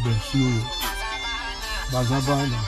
Bercio. Bazabana.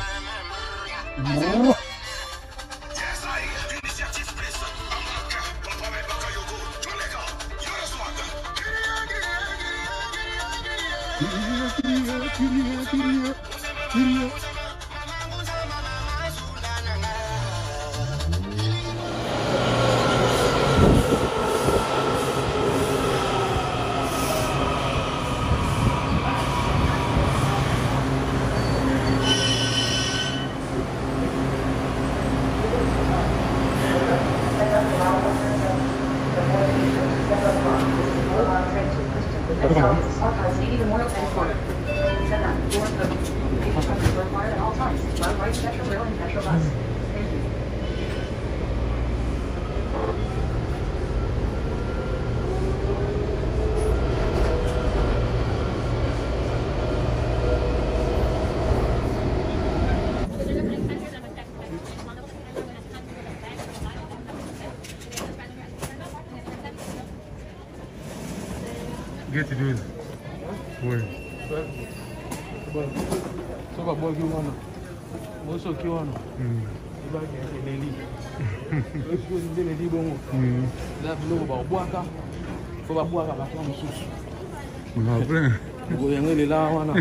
Get to do it. Oui. So ka boy ki wana. Mo so ki wana. Ba ke leli. Lo so ni leli bongo. La bilo ba boaka. Fo ba boaka ba kwa mususu. Nga après. Go yengele la wana.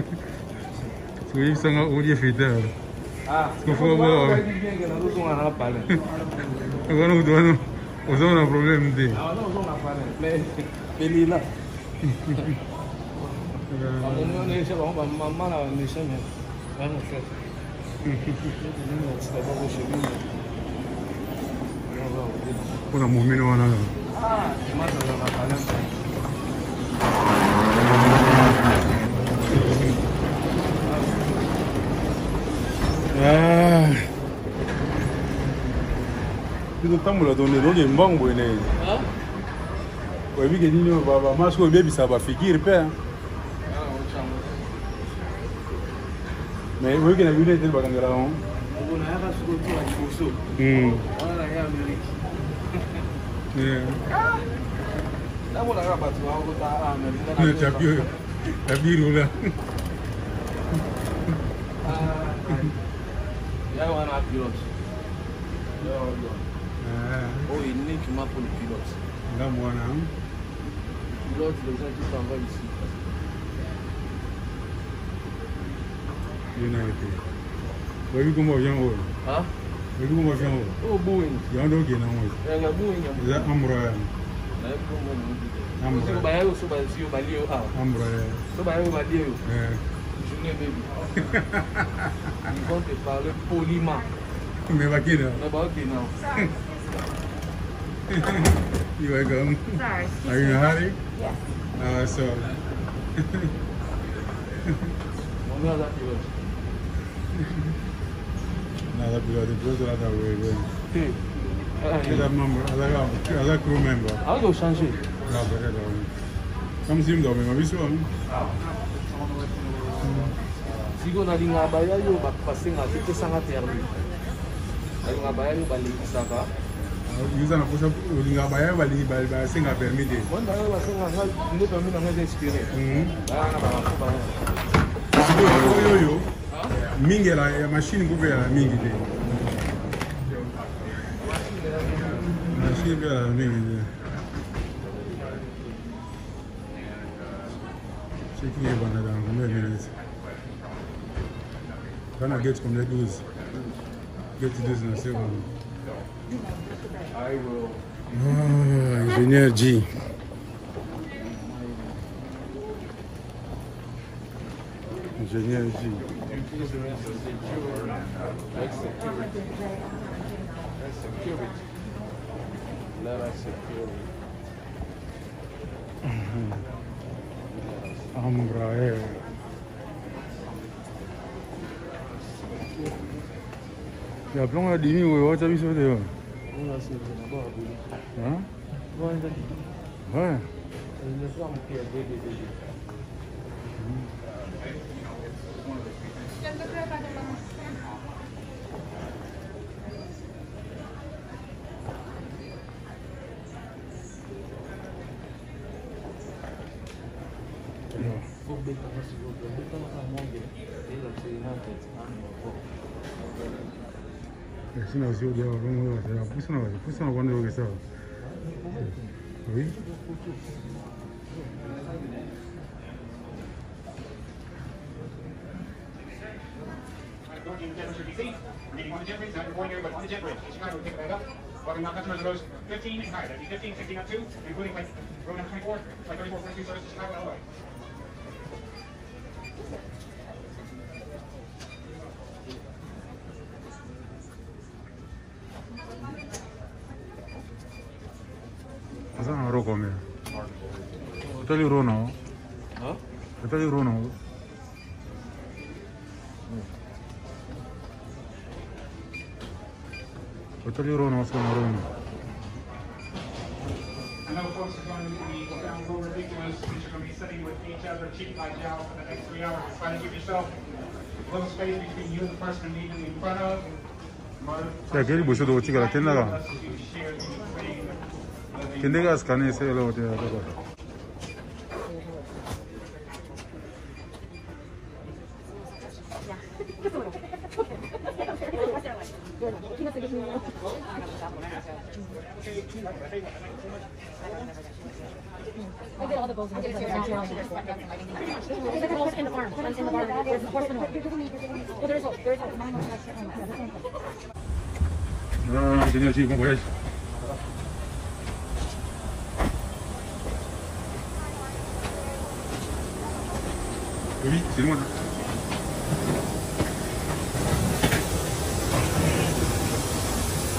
So yi sanga olie fete. Ah. Ko fo ba. Agora o dono un problème de. Ah non, on a parlé. Mais Lila. Maman a laissé mais rien fait. Kuna muumini wana. Ah, mama na parlé. Bizo tambula donne donc mbongo ene. Kwa hivi nini baba maso bebi saba fikiri pe. Mais wewe kina vile tena bakangala on. Kuna hapa siko tu akifuso. Wala ya Amerika. Na mbona hapa tu hao kuta Amerika. Ni tapio. Tabiru la. Ya wana pilot. Oh, il n'est que moi pour le pilote. Là, moi, non. Pilote, les gens qui travaillent ici. United. Où est-ce que moi viens où? Hein? Où est-ce que moi viens où? Oh, Boeing. Il y a un autre qui est là. Il y a Boeing. Il y a Amroya. Amroya. So bayo so bayo si balio ha. Amroya. So bayo balio. Je n'ai baby. Ils vont te parler poliment. Mais va qui là? Mais bah ok now. You welcome. Sorry. Are you in a hurry? Yes. So. On a la pilote. Nada pilote, pilote là t'as vu. Okay. Other member, other crew member. How do you change? Là, peut-être. Comme si me dormais, ma vie soit. Sigo na linga baya yo ba pasenga tete sanga termi. Linga baya yo bali saka. Yuza na kosa linga baya bali senga permis. Wanda yo basenga nga ndo permis na nga expire. Bana ba Yo. Mingi la machine ko la mingi de. Machine ko la mingi de. C'est qui est bon là dans combien de minutes? Quand on get comme les 12. Get to 12 in a second. I will. Oh, ingénieur G. Ingénieur G. Embraer. Ya plong la dini we wacha biso de. On a c'est d'abord à boulot. Hein? Bon, on va dire. Ouais. Le soir, on fait des. Faut bêta, parce que bêta, Sinon, aussi, on va pousser en vendeur ça. Oui. Welcome now customers of those 15 and higher. That'd be 15, 16 up 2, including like row number 24, like 34, 42 services, Chicago, Illinois. Asa na ro come? Tali ro no? Huh? Tali ro no? Tali ro no sono ro. I know folks are going to be sound a little ridiculous since you're going to be sitting with each other cheek by jowl for the next 3 hours. Try to give yourself a little space between you and the person immediately in front of. 야, 걔리 보셔도 어찌 가라 겠나가. 겐데가 스칸에 세로 어디 하다가. I get all the bows and in the farm. In the barn. There's a horseman one. Oh, there's 아, 그냥 지금 뭐야? 여기 질문.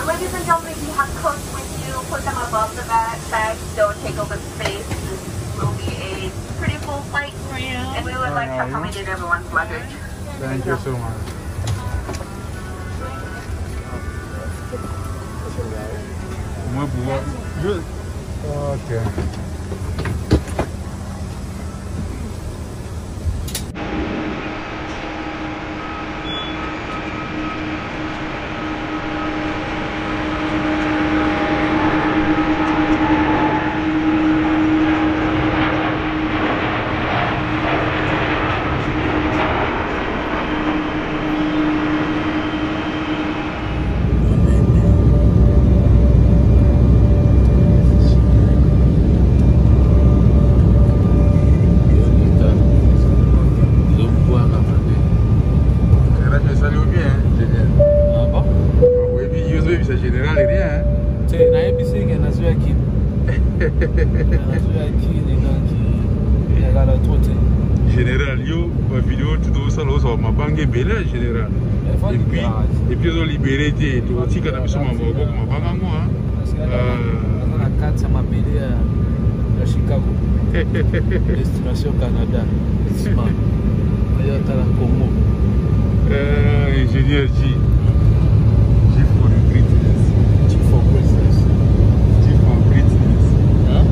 Ladies and gentlemen, if you have coats with you, put them above the bags. Don't take over space. This will be a pretty full flight, and we would like to accommodate everyone's luggage. Thank you so much. Good. Okay. Général, yo, ma vidéo, tout ça, là, ma banque est belle, général. Et puis, ils ont libéré des outils qui ont été ma banque, moi. La carte, ça m'a belé à Chicago. Destination Canada. Ailleurs, Congo. Ingénieur G. G for greatness. G for greatness. G for greatness. Huh?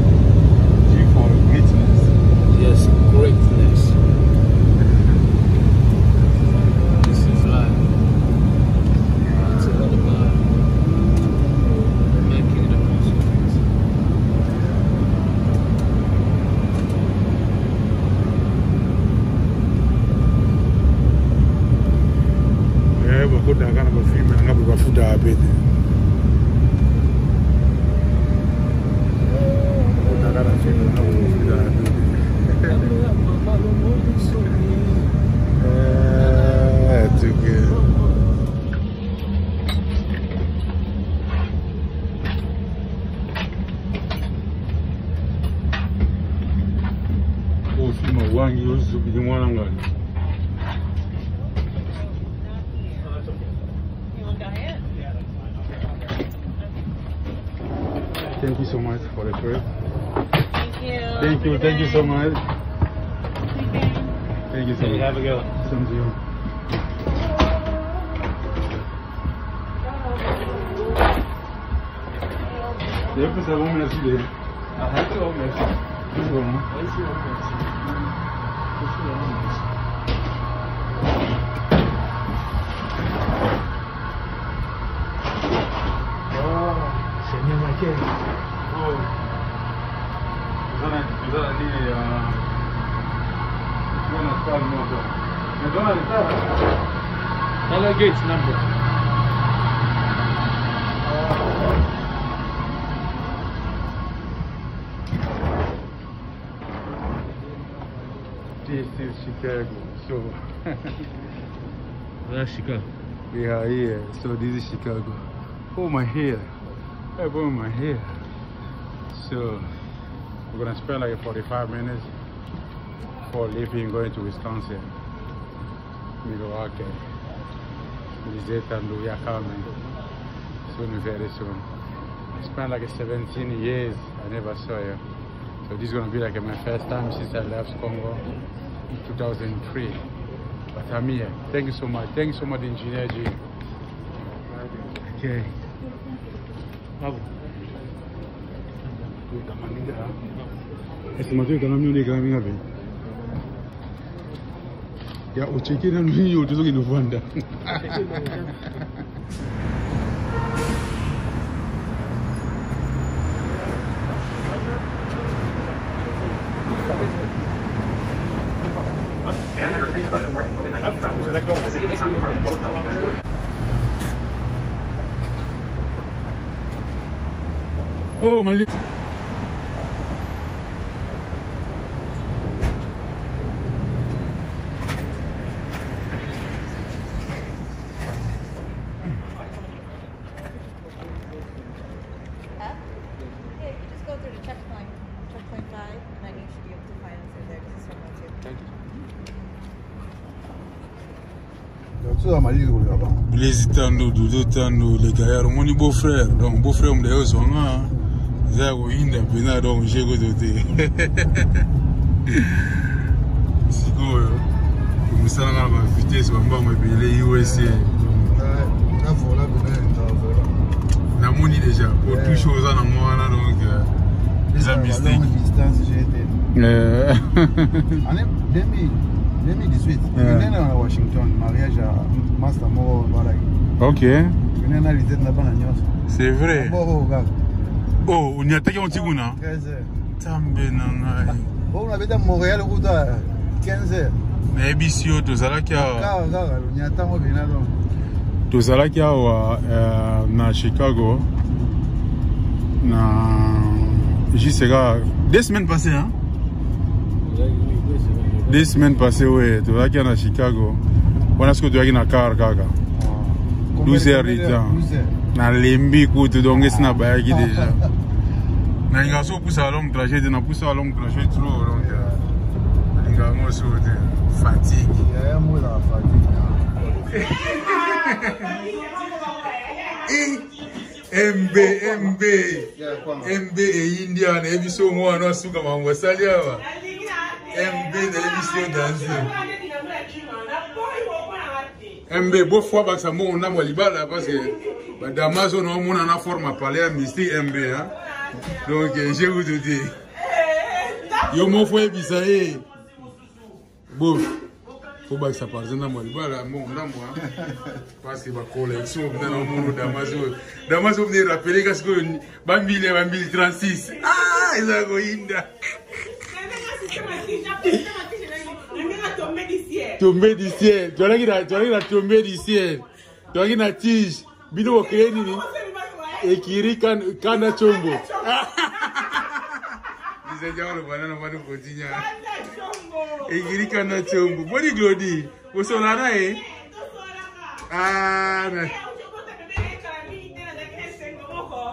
G for greatness. Yes, greatness. This is life. It's a lot about making the most of it. Yeah, but put that kind of a film and have a food a bit. Put that kind of film and have a food a bit. That's okay. Oh, film one years to be the one on. Thank you so much for the trip. Thank you. Thank you. Thank you so much. Thank you so much. Have a go. Same to you. Depois é bom mesmo dele. Ah, é bom mesmo. Muito bom. Esse é bom mesmo. Esse é bom mesmo. Gate number. is Chicago. So That's Chicago. we are here. So this is Chicago. Oh, my hair. I burned my hair. So we're gonna spend like 45 minutes before leaving, going to Wisconsin, Milwaukee. Visit and we are coming soon, very soon. I spent like 17 years. I never saw you. So this is gonna be like my first time since I left Congo in 2003. But I'm here. Thank you so much. Thank you so much, Engineer G. Okay. Ya ucheki na nini yote zote inavanda. Oh, my little. Les Itando, Doudotando, les gars, mon beau-frère, donc beau-frère, me dit, oh, Zago Inda, Pena, donc j'ai goûté. Si quoi, comme ça, on va vitesse, on va me les USA. Na moni déjà, pour tout chose en moi, donc, les amis, Année 2018, je venais à Washington, mariage à Master Moro. Ok. Je venais à l'idée de la banane. C'est vrai. Oh, on y a attaqué un petit coup, non? 13 heures. Tambe nana. On avait dans Montréal, route à 15 heures. Mais bisio, tout ça là qui a. On y a tant de bien. Tout ça là qui a na Chicago. Na. Juste 2 semaines passées, hein? 2 semaines passées, oui. Tu vas qui à Chicago. On a ce que tu vas qui na car, kaka. 12 heures de temps. Na lembi kutu donc c'est na bayaki déjà. Na inga so pousse à long trajet, na pousse à long trajet trop donc. Inga mo so de fatigue. Il y a un mot là, fatigue. MB et Indian, et puis so moi non suka mambo salia wa. MB de l'émission danser. MB beau fois parce que moi on a molibala parce que Damaso non mon en forme à parler à Mystique MB hein. Donc je vous dis yo mo foi bisaye. Bon faut pas que ça passe dans molibala mon là moi parce que ba collection dans mon Damaso venir rappeler que bambile 36. Ah ils a goinda. Tombé du ciel. Tu as la tombée du ciel. Tu as la tige. Bino au crédit. Et qui rit Kana Chombo. Disais déjà le banane va nous continuer. Et qui rit Kana Chombo. Bonne glodie. Vous sont là, eh? Ah, mais.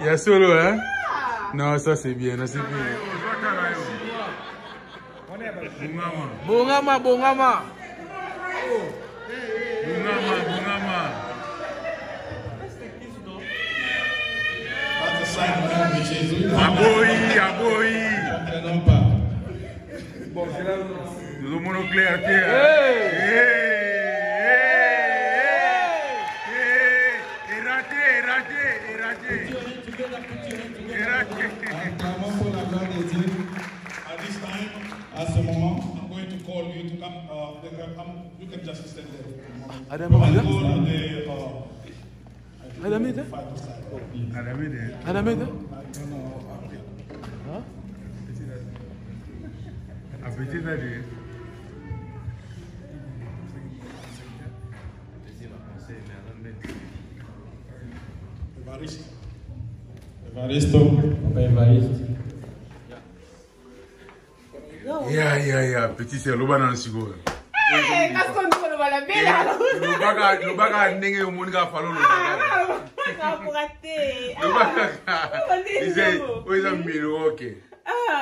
Il y a solo, hein? Non, ça c'est bien, c'est bien. Bongama. Bungama. Aboyi. Nous avons monoclair qui À ce moment, I'm going to call you to come. You can just stand there. Adameda? Evaristo. Yeah. Petit c'est le banane sigo. Eh, qu'est-ce qu'on dit le balabé là? Le baga n'engé au monde ga fallo le baga. Pour rater. Le baga. Ils ont Milwaukee.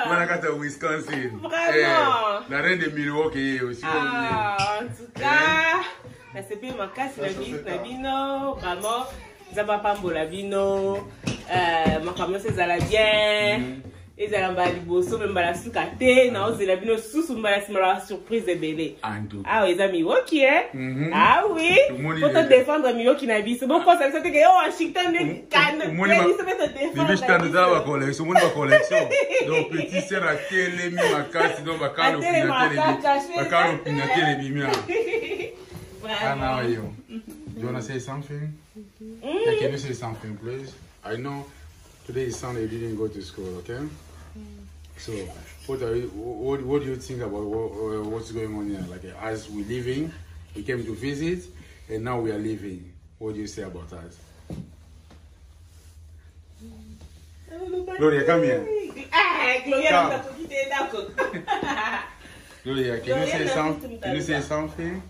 Manakata Wisconsin. Vraiment. La reine de Milwaukee aussi. En tout cas, la CP m'a cassé la vie, la vino, vraiment. Zaba Pambo la vino, ma camion c'est la bien. Et ça l'a liboso même la soukate, non c'est la vino sous la surprise de belé. Ah oui, les amis, ok. Ah oui. Faut te défendre Milwaukee na vie. C'est bon quand ça veut dire que Washington ne canne. Moi je t'en dans la collection, mon collection. Donc petit c'est la télé mi ma carte donc ba kalo pina télé bimia. Vraiment. Do you want to say something? Yeah, can you say something, please? I know today is Sunday, you didn't go to school, okay? So, what do you think about what's going on here? Like, as we're leaving, we came to visit, and now we are leaving. What do you say about us? Gloria, come here. Gloria, Gloria, can you say something?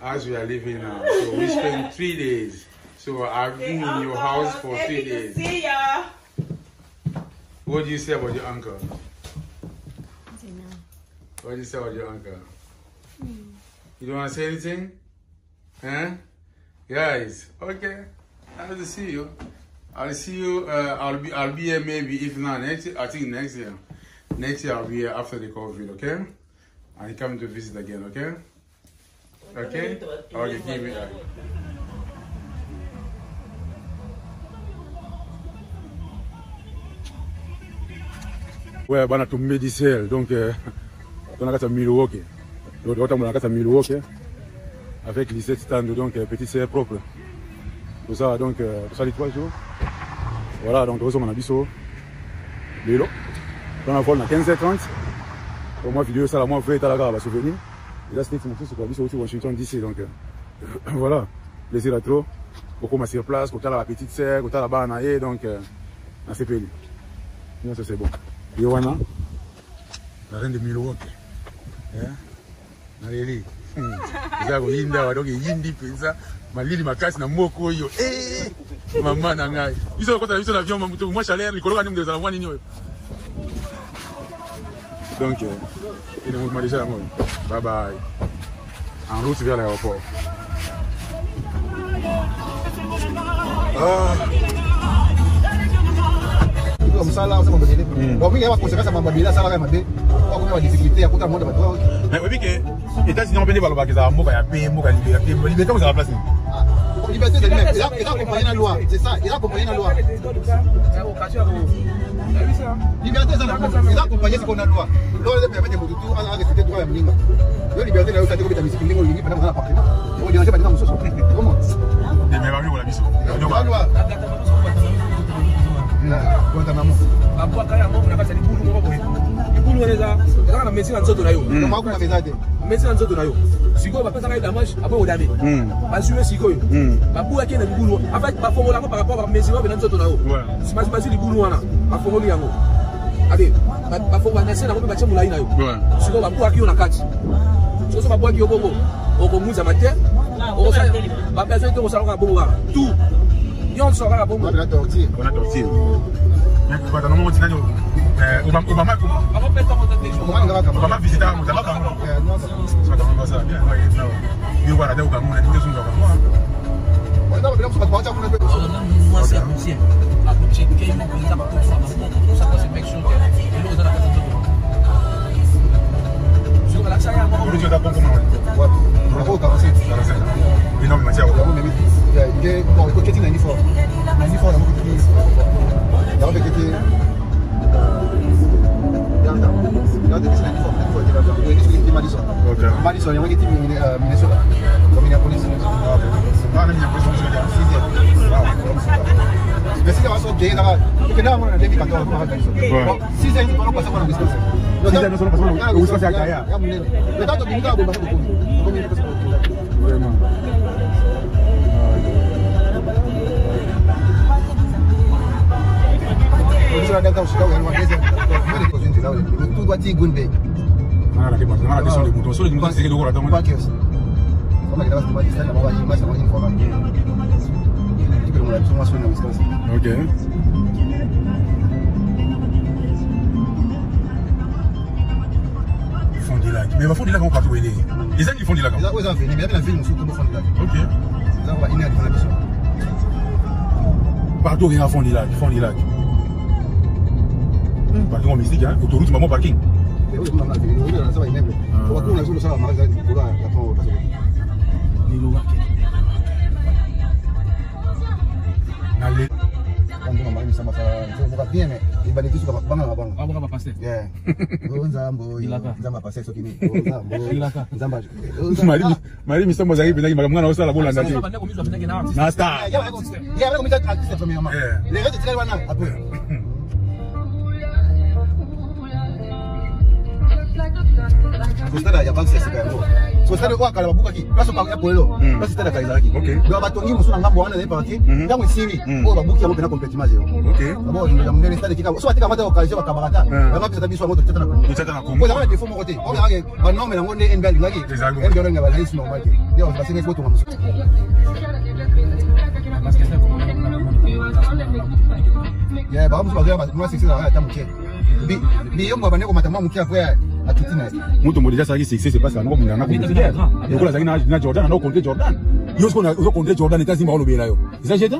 As we are leaving now, so we spent 3 days. So I've been in your house for 3 days. See ya. What do you say about your uncle? What do you say about your uncle? You don't want to say anything? Huh? Guys, okay. I'll see you. I'll see you. I'll be here maybe if not next year. I think next year. Next year I'll be here after the COVID. Okay? And come to visit again. Okay? Okay? Okay, give me that. Ouais, bana to Medicel, donc on a Milwaukee. L'autre on a Milwaukee avec les 7 stands, donc petit c'est propre. Tout ça donc tout ça les 3 jours. Voilà, donc on a biso. Lélo. On a vol à 15h30. Au moins vidéo ça la moi fait à la souvenir. Et là c'était mon fils qui a biso aussi Washington DC, donc voilà, plaisir à trop. Beaucoup ma sur place, quand la petite sœur, quand la banaye, donc on s'est payé. Non, ça c'est bon. Yowana, la reine de Milwaukee. Naleli. Zako yinda wadoge yindi penza malili makasi na moko yo. Mama na ngai. Biso kota biso l'avion mamuto moi chaleur likolo ka nimde za mwani nyo. Donc il nous m'a déjà la mort. Bye bye. En route vers l'aéroport. Comme ça là, on s'est embêté. Donc, il y a des conséquences à m'embêter, ça va m'embêter. On va avoir des difficultés à côté de moi. Mais oui, que États-Unis ont payé par le bac, ça a moqué, liberté, vous avez placé. Liberté, c'est lui-même. Il a accompagné la loi. C'est ça, il a accompagné la loi. Liberté, c'est la loi. Il a accompagné ce qu'on a la loi. L'on a permis de tout à respecter le droit à la ligne. La liberté, là, ça a été comme la musique, il y a pas d'appartement. On dirait pas de temps, comment? Mais pas vu pour la mission. La loi. Guantanamo. Abouaka ya mambo na kasa libulu moko boye. Libulu waneza ezaka na médecine nzoto na yo. Mako na mezade. Médecine nzoto na yo. Sikoyo bapesa ka damage abo odame. Basuwe sikoyo. Babuka ke na libulu. En fait bafongola ko par rapport à médecine na nzoto na yo. Ouais. Basi libulu wana. Bafongoli yango. Ade bafongola na sena ko bache mulai na yo. Ouais. Sikoyo babuka ki na kati. Soso babuka ki yo bongo. Okomuza mate. Okosa bapesa to salonga bongo. Tout. On a tortillé. Mais tu vas dans le moment où tu as Obama visite à Mozambique. Madison, il y a qui Minnesota, comme Minneapolis. Mais si on a gagné là, il y a un 2014. 6 ans, ils ne passent pas dans le Wisconsin. 6 ans, ils ne passent pas dans le Wisconsin. Le temps de venir à beaucoup. Vraiment. Tout doit être Gunbeg. On a la descente des moutons. Sur les moutons, c'est que de quoi attendre. Pas que ça. Comment il va se passer ça, là-bas, il va se faire une fois. Tu peux la consommation dans Wisconsin. Ok. Ils font des lacs. Mais ils font des lacs en partout. Ils font des lacs. Ils ont venu, mais il y a la ville, nous sommes font des lacs. Ok. Ils ont une heure de connexion. Partout, ils font des lacs. Ils font des lacs. Partout en mystique, hein. Autoroute, maman parking. Oui, on a venu, on a ça va immeuble. On va courir sur le sol, magasin de couleur, attends, parce que on va bien, mais les bannières sont pas mal avant. On va passer. Yeah. Nzambo, Nzamba passer ce qui n'est. Nzamba. Marie, Mr. Mozari, il m'a demandé ça la bonne année. Nasta. Il y a comme ça artiste premièrement. Les restes très loin après. Il y a pas que c'est super beau. So stade kwa kala babuka ki. Place kwa polelo. Place stade kaizala ki. OK. Do batongi musu na ngambo wana ne parti. Ngambo siri. O babuki amo pena complètement zero. OK. D'abord il y a mon stade ki ka. So atika mata occasion ba kabarata. Ba mapisa tabiso moto tata na Congo. Tata na Congo. Ko zama defo mo côté. O ya ke ba nomé na ngonde NBL ngaki. El joro ngaba lais normal ki. Ndio ba singa photo musu. Yeah, ba musu ba ya ba mo sisi na ya tamuke. Bi yo mo ba ne ko matama muke après. Mutu modija saki succès c'est parce que ngo mingana ko mutija. Ko la saki na Jordan na compter Jordan. Yo ce qu'on a compter Jordan et tazimba lo bela yo. Ça jeta?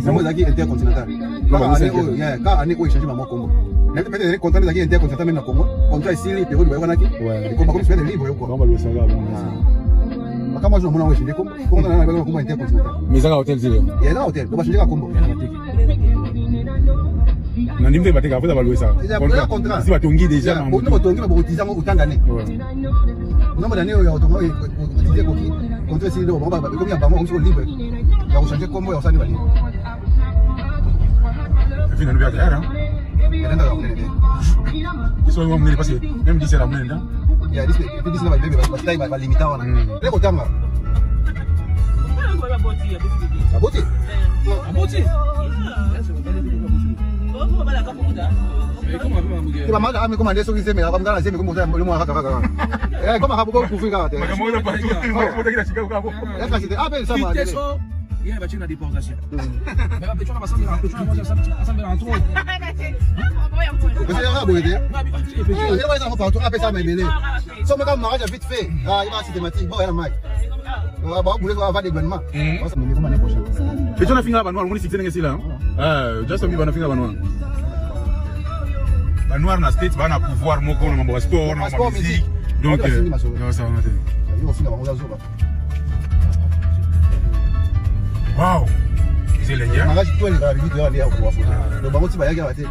C'est moi qui intercontinental. Quand année où échanger maman Congo. Mais peut-être contrat qui intercontinental même na Congo. Contrat ici les période wana ki. Ouais. Comme c'est libre yo quoi. On va le savoir bon. Quand moi je mon échanger Congo. Congo na ba Congo intercontinental. Mais ça hôtel zero. Il y a un hôtel. On va changer à Congo. Na ndimbe bateka afuta balwe ça. Contrat. Si batongi déjà. On ne batongi ba botiza ngo utangane. On a donné au automobile utilisé ko ki. Contrat si on va comme il y a ba mo on libre. Il va changer Congo ya usani bali. Puis na nubia hein. Il y a dans la Ils sont même parce que même d'ici la mena. Il y a d'ici la bébé parce que il va limiter wana. Le kotanga. Aboti. Aboti. Kama mada ami kama ndeso kiseme kama ngana sema kama mzee mwa haka kaka. Kama hapo kwa kufika tena. Kama una partout. Faut kila shika hapo. Kasi ape sama. Il y a une déportation. Mais la pétrole va s'en aller, ça me rend trop. Parce que là boyé. Il va être partout ape ça mais belé. So me comme mariage vite fait. Ah, il va systématique. Bon, il y a mic. On va bouler on va avoir des gouvernements. Parce que me comme prochaine. Pétrole na finga banwa, on est fixé ngesi là. Just me bana finga banwa. Banwa na state bana pouvoir moko na mambo sport, na mambo musique. Donc non ça on a dit. Ils vont finir on va Wow. C'est les gars. Mariage toi les gars, vite là les pour photo. Le bango tiba yaga baté.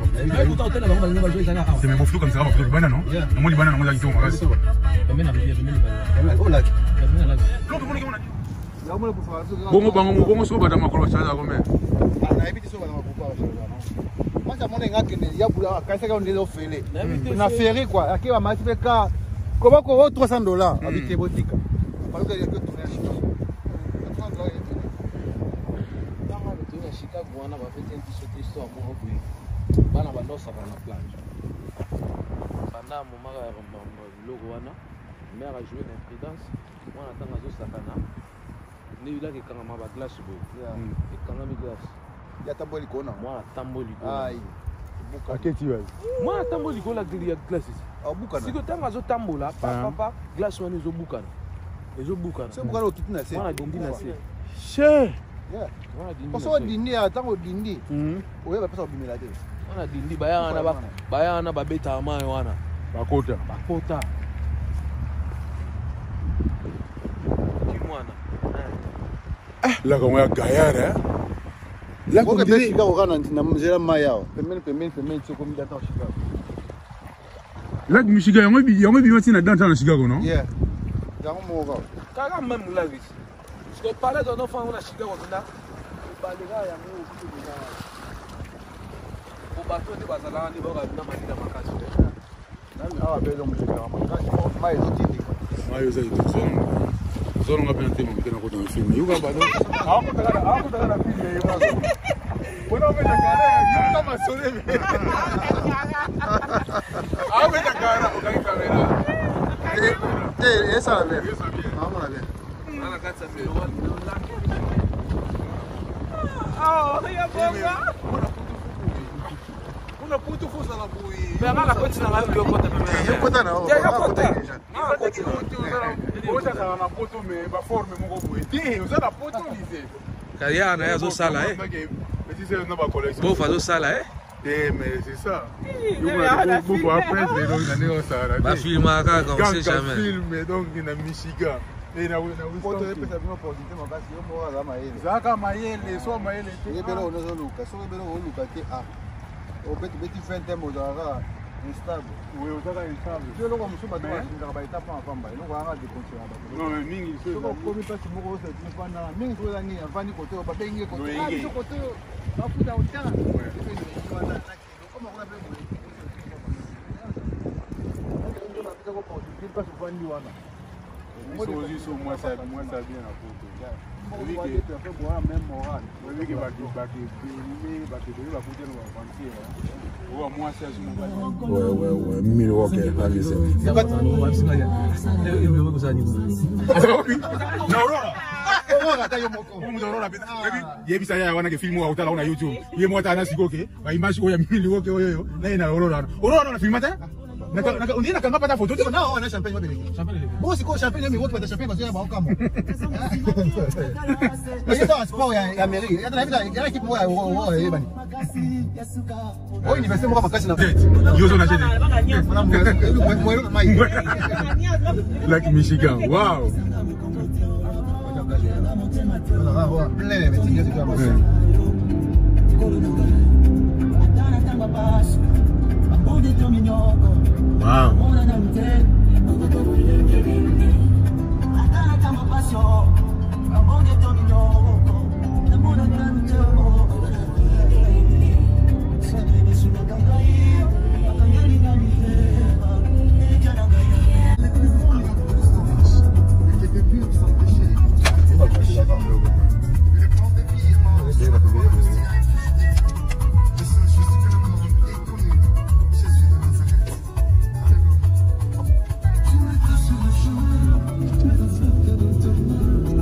C'est même flou comme ça, on fait banane non? On dit banane on l'a dit on reste. Bongo bango bongo so bada makolo chaza ko me. Na ebiti so bada makolo chaza. Moi ça mona ngake ne ya bula ka seka on les ofele. Na ferry quoi, akiwa mati peka. Comment ko $300 habite botika. Parce que il y a que tourner à Chicago. Chicago wana ba fete ntisote histoire mo ko bana ba losa na plage bana mo mara logo wana mère a joué l'imprudence wana tanga zo sakana ni ila ke kanga ma ba glace bo e kanga mi glace ya tamboli kona moi tamboli ko ai buka keti wa moi tamboli ko la gri ya glace buka siko tanga zo tambola papa glace wana zo buka ezo buka c'est buka lo tutina c'est wana dindi na se che. Yeah. Parce que dindi attends dindi. Oui, ba pesa obimela te. Wana dindi bayana ba beta amaye wana. Bakota. Kimwana. Là comme un gaillard hein. Là comme des Chicago kana na mzela maya. Pembeni c'est comme dans Chicago. Là comme Chicago, on bi wati na dans Chicago non? Yeah. Dans mon gars. Kaka même la vie. Parce que parler d'un enfant on a Chicago là. Balega ya mo kutuka. Ko bato de bazala ni ba na makina makasi. Ah be donc c'est mais zotindi. Mais ça est zone nga bien tema mkena ko dans film. Yuga bado. Ako tagala film yuga. Bueno me la cara, kama sole. Et ça, bien. Maman, bien. Ah, il y a bon gars. On a pour tout faux dans la bouille. Mais on a la côte dans la bouille. Je peux t'en avoir. Il y a côte. Kariana, il y a zo sala, eh. Bon, faut zo sala, eh. Mais c'est ça. Beaucoup après, donc il y a ça. Bah, film à quand on sait jamais. Film, donc il y a Michigan. Et il y a Zaka Mayele, soit Mayele. Il y a Belo, nous allons Lucas. Soit Belo, Lucas, qui a. Au petit fin de mois, instable. Oui, on est instable. Je le vois, monsieur, mais il n'y a pas d'étape en femme. Il n'y a pas de continuer. Non, mais Ming, il se fait. Comme il passe, il faut que tu fasses un Ming, il faut aller à Fanny Côté, on va baigner côté. Ah, il faut côté. On va foutre au temps. Comment on appelle Moi, ça bien la photo. Oui, Milwaukee, on dit que pas photo. Non, on a champagne. Bon, c'est quoi champagne? Mais votre champagne parce qu'il y a beaucoup. Mais c'est un sport, il y a mairie. Il y a l'équipe moi, oh, il va faire moi ma like Michigan. Wow. Wow.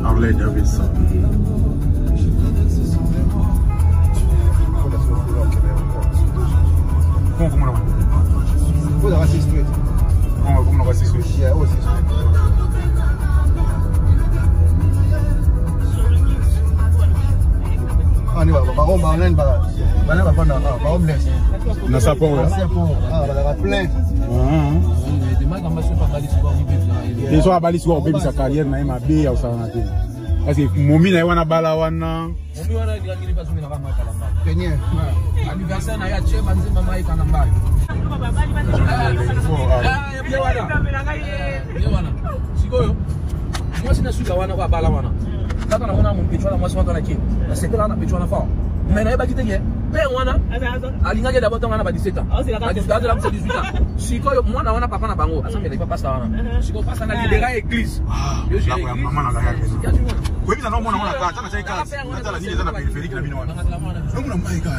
Harley Davidson. Comment on va assister? Comment on va assister? Na sapo ya. Ils sont abalis sur baby sa carrière na ma be au sana te. Parce que momi na wana bala wana. Momi wana ngiri pas mina kama kalamba. Kenye. Anniversaire na ya che banze mama ikana mbali. Wana. Sikoyo. Moi sina suka wana kwa bala wana. Kaka naona mpichwa mwasi watu anaki. Na sekela na pichwa na fa. Mais na yeba kitenge. Pe wana. Alingaje d'abord tonga na ba 17 ans. A 18 ans. Sikoyo mwana wana papa na bango. Asambele pas pasta wana. Sikoyo pasta na libérer église. Yo j'ai maman na gaya. Webi na mwana wana ka tana chaika. Nata la nini za na périphérique na bino wana. Ndio na mai ka.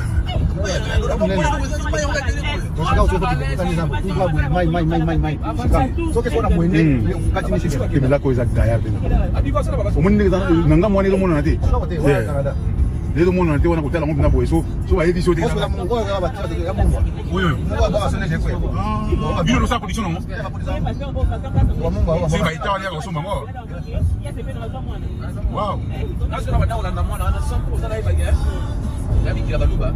Les deux monde on a côté la monde na boyeso so va édition de ça oui bien le ça condition non c'est va état aller au son maman wow là c'est là on a mwana na 100% là il va gagner la vie qui va baluba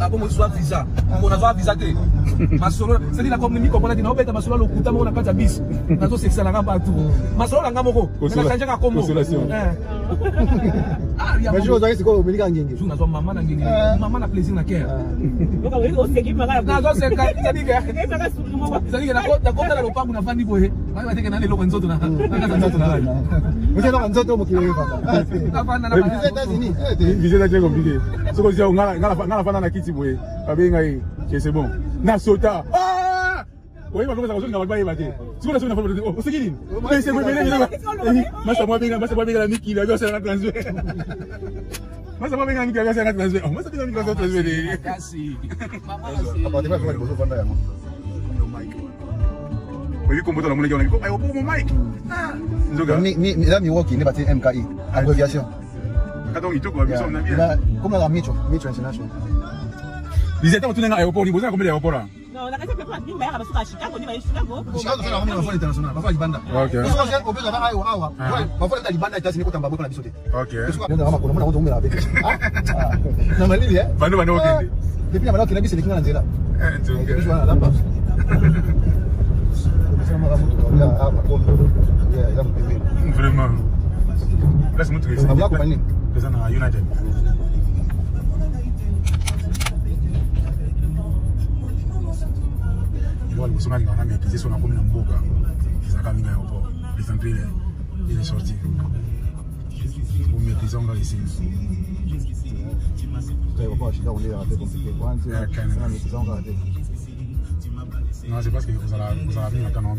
Abo mo soit visa. On a soit visa te. Masolo, c'est la comme ni comme on a dit na obeta masolo lokuta mo na kata bis. Na zo sexa na ngamba tu. Masolo nga moko. Na kanja ka komo. Ah, ya. Mais je vous ai dit ko milika ngenge. Tu na zo mama na ngenge. Mama na plaisir na care. Boka wewe oseki maka. Na zo seka tadi ke. Tadi ke na ko na lopangu na fandi boye. Mai ba teke na lelo nzoto na. Na nzoto na. Vous êtes dans nzoto mo kiwe papa. Na fanda na. Les États-Unis. Visite très compliqué. Ce que on ngala fana na kiti boye. Abenga c'est bon. Na sota. Ah! Oui, ma commence à rejoindre dans le bail. Tu connais ça, on sait qui? C'est moi, mais moi, ça moi bien la Mickey, la gosse, elle a transféré. Masa mama inga mika kasi na transfer. Masa binga mika kasi transfer. Kasi. Apa tiba kwa bozo fanda yango. Yo mic. Oyi komputa la muneke onaki. Ayo po mo mic. Nzoga. Mi la mi work ni bati MKI. Abbreviation. Katongi toko biso na bien. Comme la Micho International. Ils étaient retournés à l'aéroport, ils à combien d'aéroports là? Non, on a qu'à faire une meilleure à Chicago, on va à Chicago. Chicago, c'est la même international. Parfois, Libanda. Ok. Parce qu'on au besoin d'avoir awa. Parfois, dans Libanda, il y a des États-Unis qui la bisoté. Ok. Parce qu'on a vraiment on tombe là avec. Non, mais lui, hein. Bano ok. Depuis la malade qu'il a mis, c'est l'équipe dans Zéla. C'est ok. Je vois là bas. Vraiment. Laisse-moi te laisser. Avoir compagnie. Les gens à United. Walibosonga ngana maîtriser son commune en Mboka. Ils ont caminé au port. Les entrées, il est sorti. Pour maîtriser on va ici. Non, c'est parce que vous allez venir à Canon.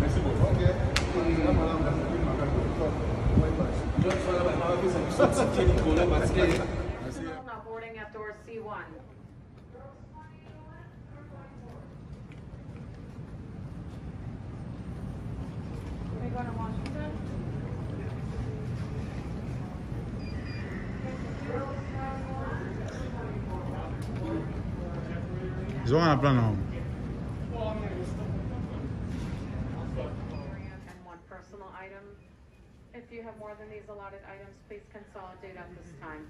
Merci beaucoup. Ok. Now boarding at door C1. Are you going to Washington? Ils ont un plan non. And one personal item. If you have more than these allotted items, please consolidate at this time.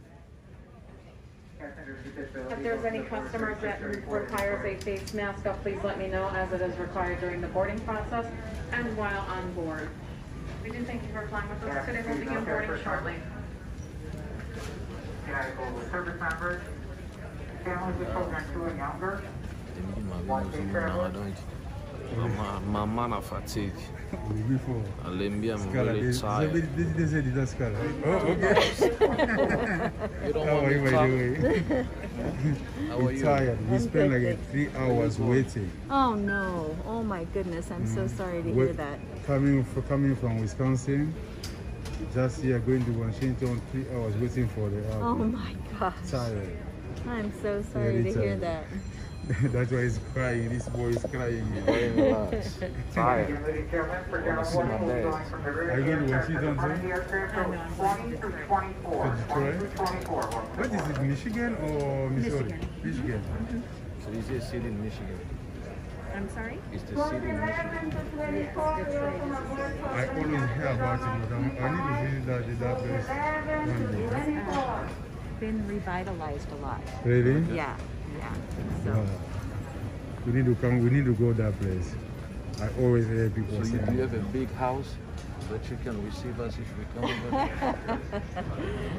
If there's any customers that requires a face mask, please let me know, as it is required during the boarding process and while on board. We do thank you for flying with us today. We'll begin boarding shortly. Service members, families with children 2 and younger. Mama na fatigue. Alembia mwele tired. Oh, okay. You don't want to talk. How are you? Tired. We spent like 3 hours waiting. Oh no. Oh my goodness. I'm so sorry to hear that. Coming from Wisconsin, just here going to Washington, 3 hours waiting for the airport. Oh my gosh. Tired. I'm so sorry to hear that. That's why he's crying. This boy is crying. Tired. I want to see my dad. Are you going to Washington too? To Detroit? What is it, Michigan or Missouri? Michigan. So is it a city in Michigan? I'm sorry? It's the city in Michigan. I always hear about it, but I need to visit that place one day. Been revitalized a lot. Really? Yeah. So. We need to come. We need to go that place. I always hear people So say. do you have a big house that you can receive us if we come over?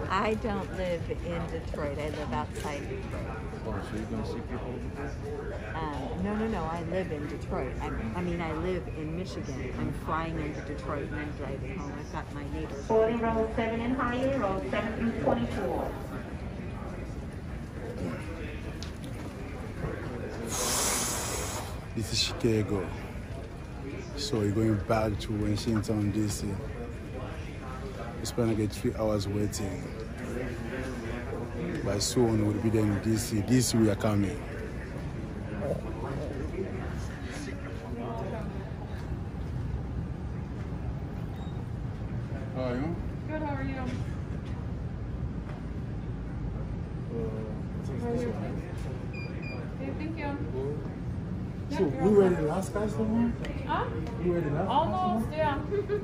I don't live in Detroit. I live outside Detroit. Oh, so you're going to see people over there? No. I live in Detroit. I live in Michigan. I'm flying into Detroit and I'm driving home. I've got my neighbors. Boarding row 7 and higher, row 7 through 24. This is Chicago. So we're going back to Washington, D.C. We spent like 3 hours waiting. But soon we'll be there in D.C. D.C. we are coming. How are you? Good, how are you? Okay, thank you. So we were the last customer? Huh? We were the last Almost, yeah.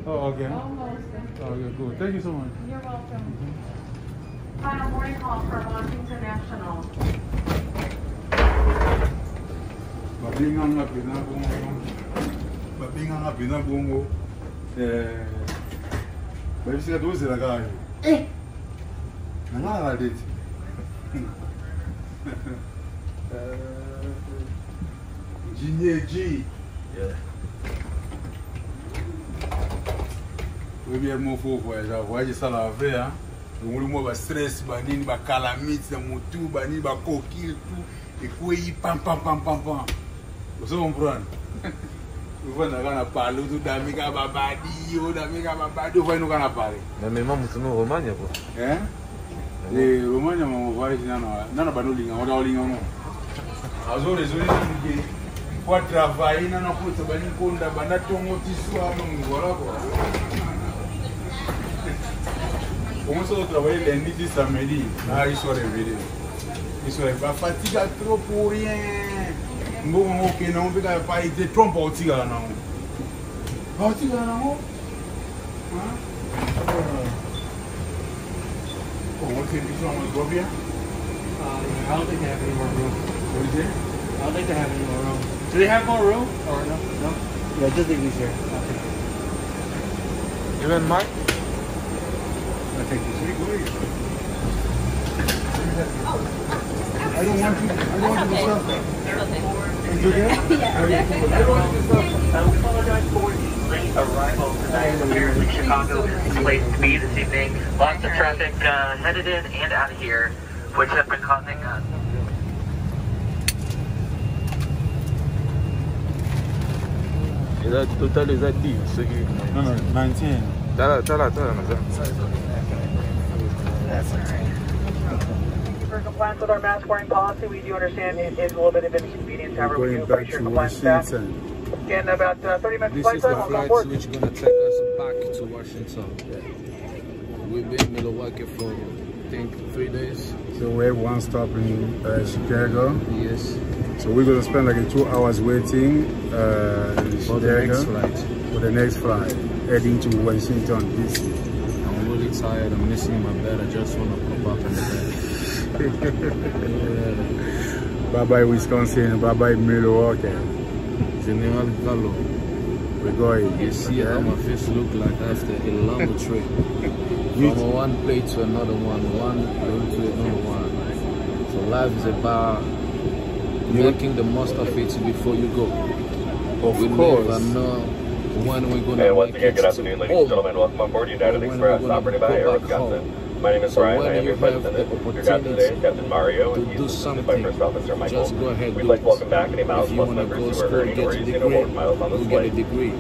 Oh, okay. Almost. Okay, cool. Thank you so much. You're welcome. Final boarding call for Washington National. Yeah. We be more for why you sell our fair. Moi, ba stress, ba nini, ba calamite, na motu, ba nini, ba coquille, tout. Et quoi, pam. Vous comprenez? Vous voyez, on a parlé tout d'Amiga Babadi, vous voyez, nous avons parlé. Mais moi, je suis en Roumanie, quoi. Hein? Et Roumanie, on va voir, non, on va nous linger, on va linger. Alors, les autres, il faut travailler, on a fait ça, on a fait ça, voilà quoi. Comment ça va travailler lundi et samedi? Ah, ils sont réveillés. Ils sont pas fatigués trop pour rien. Bon, ok, non, on peut pas être trop fatigué là, non. Fatigué là, non? Comment c'est que ça va bien? I don't think they have any more room. What is it? I don't think they have any more room. Do they have more room? Or no? No? Yeah, just leave these here. Okay. Even Mike? I take this. I don't want you to stop that. Is it okay? I don't want you to stop that. I apologize for the late arrival tonight. Apparently Chicago is the place to be this evening. Lots of traffic headed in and out of here, which have been causing Total is at D. No, 19. That's all right. For compliance with our mask wearing policy, we do understand it is a little bit of an inconvenience. However, we do appreciate your compliance staff. Again, about 30 minutes flight time, welcome aboard. Which is going to take us back to Washington. We've been in Milwaukee for, I think, 3 days. So we have one stop in Chicago. Yes. So we're going to spend like 2 hours waiting in For the next flight. Heading to Washington, D.C. I'm really tired. I'm missing my bed. I just want to pop up in the bed. Bye-bye Wisconsin. Bye-bye Milwaukee. General Gallo. We're going. You see how my face look like after a long trip. From one place to another one to another one. So life is about making the most of it before you go. Of course. Never know when we're going to And once again, good afternoon, ladies and gentlemen. Welcome on board United Express, operated by Air Wisconsin. My name is Brian. I am your flight attendant. Your captain today is Captain Mario, and he's assisted by First Officer Michael. We'd like to welcome back any Miles Plus members who are earning or using award miles on this flight.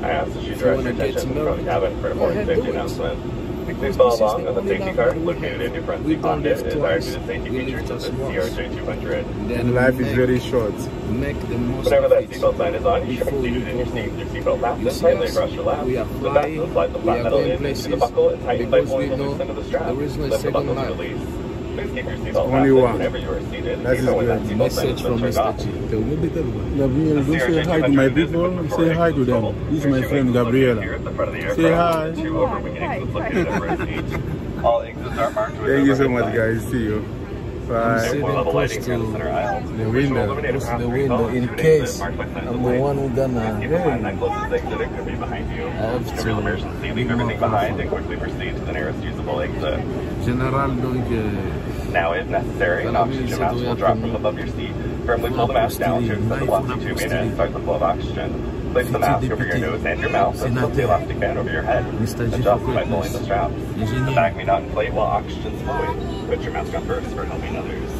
I ask that you direct your attention to the front cabin for an important safety announcement. Please follow along on the safety card located in your front seat pocket. It is our safety features of the CRJ200. And life is very short. Whenever that seatbelt sign is on, you should be seated in your seat with your seatbelt fastened tightly across your lap. The fasten will slide the flat metal into the buckle and tighten by pulling the loose end of the strap. Lift the buckle to release. Please keep your seatbelt fastened whenever you are seated. That's even when that good. seatbelt sign has been turned off. Gabriel, go say hi to my people. Say hi to them. This is my friend Gabriela. Say hi. All exits are marked with Thank you so much, guys. See you. Bye. Close to the window in case I'm the one who gonna have to emergency. Leave everything behind and quickly proceed to the nearest usable exit. General, donc Now, if necessary, an oxygen mask will drop from above your seat. Firmly pull the mask down to extend the velocity tubing and start the flow of oxygen. Place the mask over your nose and your mouth and slip the elastic band over your head. Adjust by pulling the strap. The bag may not inflate while oxygen is flowing. Put your mask on first for helping others.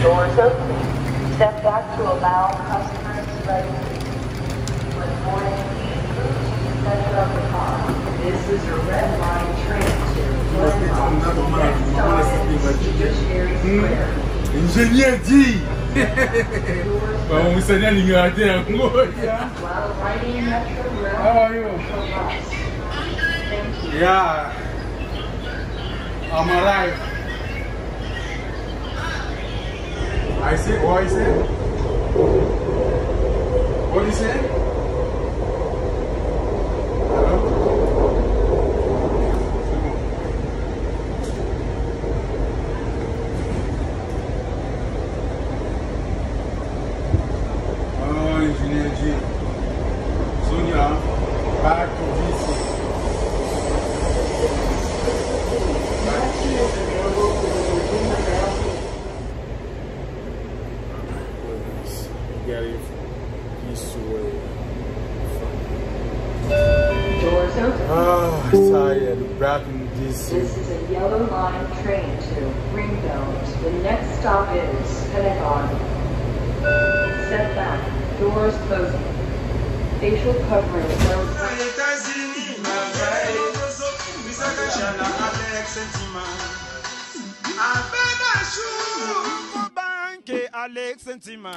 Doors open. Step back to allow customers ready with boarding through to the center of the car. This is a red line train to Glen Rock. Next stop is Judiciary Square. Ingénieur dit Well, we said anything out there. How are you? Yeah. I'm alive. I said, what I said? What you say? Engineer G. Sonia, back to DC. Getting east way. Doors open. Ah, tired. Back in DC. This is a yellow line train to Greenbelt. The next stop is Pentagon. Step back. Doors closing. Facial covering. Alex Sentima.